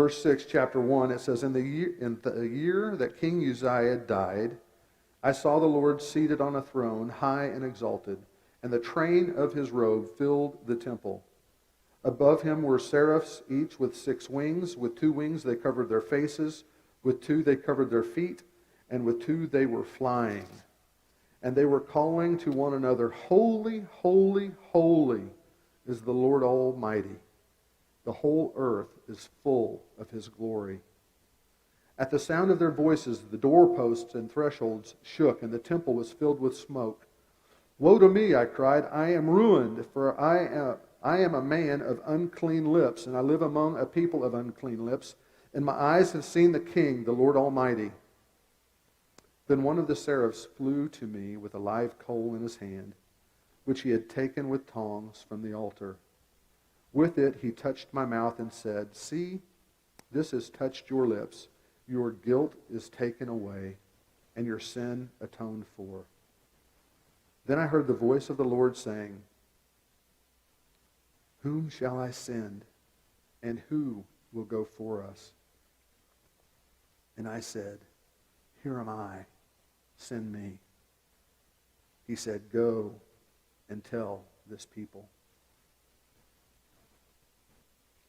verse 6, chapter 1, it says, in the year that King Uzziah died, I saw the Lord seated on a throne, high and exalted, and the train of his robe filled the temple. Above him were seraphs, each with 6 wings. With 2 wings they covered their faces, with 2 they covered their feet, and with 2 they were flying. And they were calling to one another, Holy, holy, holy is the Lord Almighty. The whole earth is full of his glory. At the sound of their voices, the doorposts and thresholds shook, and the temple was filled with smoke. Woe to me, I cried, I am ruined, for I am a man of unclean lips, and I live among a people of unclean lips, and my eyes have seen the King, the Lord Almighty. Then one of the seraphs flew to me with a live coal in his hand, which he had taken with tongs from the altar. With it he touched my mouth and said, See, this has touched your lips. Your guilt is taken away, and your sin atoned for. Then I heard the voice of the Lord saying, Whom shall I send, and who will go for us? And I said, Here am I, send me. He said, Go and tell this people.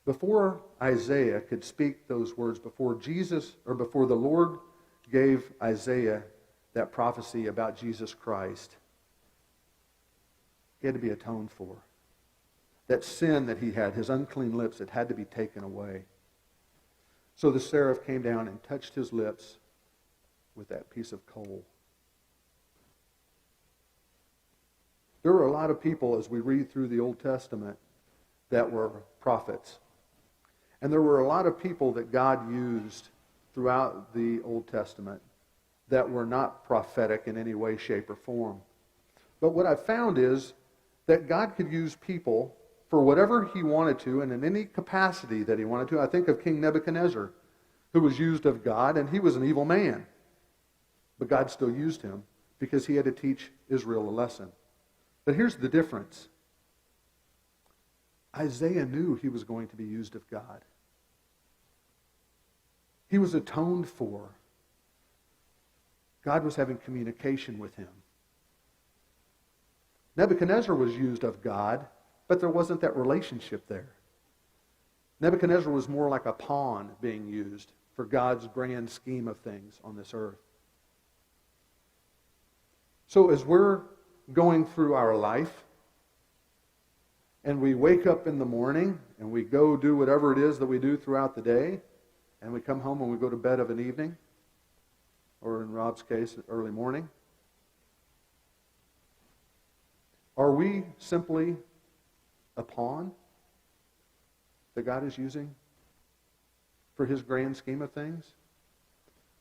Before Isaiah could speak those words, before the Lord gave Isaiah that prophecy about Jesus Christ, he had to be atoned for. That sin that he had, his unclean lips, it had to be taken away. So the seraph came down and touched his lips with that piece of coal. There were a lot of people, as we read through the Old Testament, that were prophets. And there were a lot of people that God used throughout the Old Testament that were not prophetic in any way, shape, or form. But what I've found is that God could use people for whatever he wanted to and in any capacity that he wanted to. I think of King Nebuchadnezzar, who was used of God, and he was an evil man. But God still used him because he had to teach Israel a lesson. But here's the difference. Isaiah knew he was going to be used of God. He was atoned for. God was having communication with him. Nebuchadnezzar was used of God, but there wasn't that relationship there. Nebuchadnezzar was more like a pawn being used for God's grand scheme of things on this earth. So as we're going through our life, and we wake up in the morning, and we go do whatever it is that we do throughout the day, and we come home and we go to bed of an evening, or in Rob's case, early morning, are we simply a pawn that God is using for his grand scheme of things?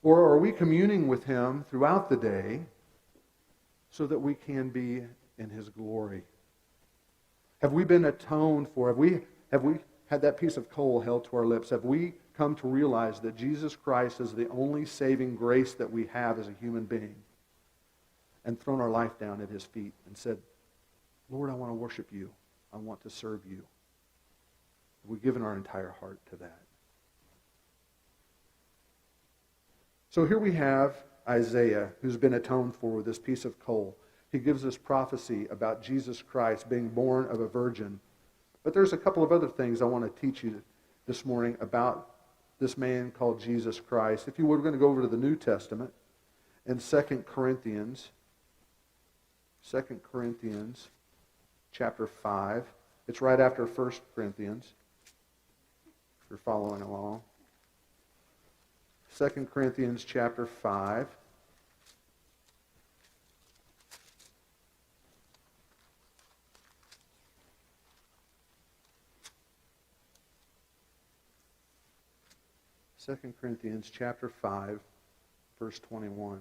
Or are we communing with him throughout the day so that we can be in his glory? Have we been atoned for? Have we had that piece of coal held to our lips? Have we come to realize that Jesus Christ is the only saving grace that we have as a human being, and thrown our life down at his feet and said, Lord, I want to worship you. I want to serve you. We've given our entire heart to that. So here we have Isaiah, who's been atoned for with this piece of coal. He gives us prophecy about Jesus Christ being born of a virgin. But there's a couple of other things I want to teach you this morning about this man called Jesus Christ. If you would, we're going to go over to the New Testament in 2 Corinthians chapter 5. It's right after 1 Corinthians, if you're following along. 2 Corinthians chapter 5. Second Corinthians chapter 5, verse 21.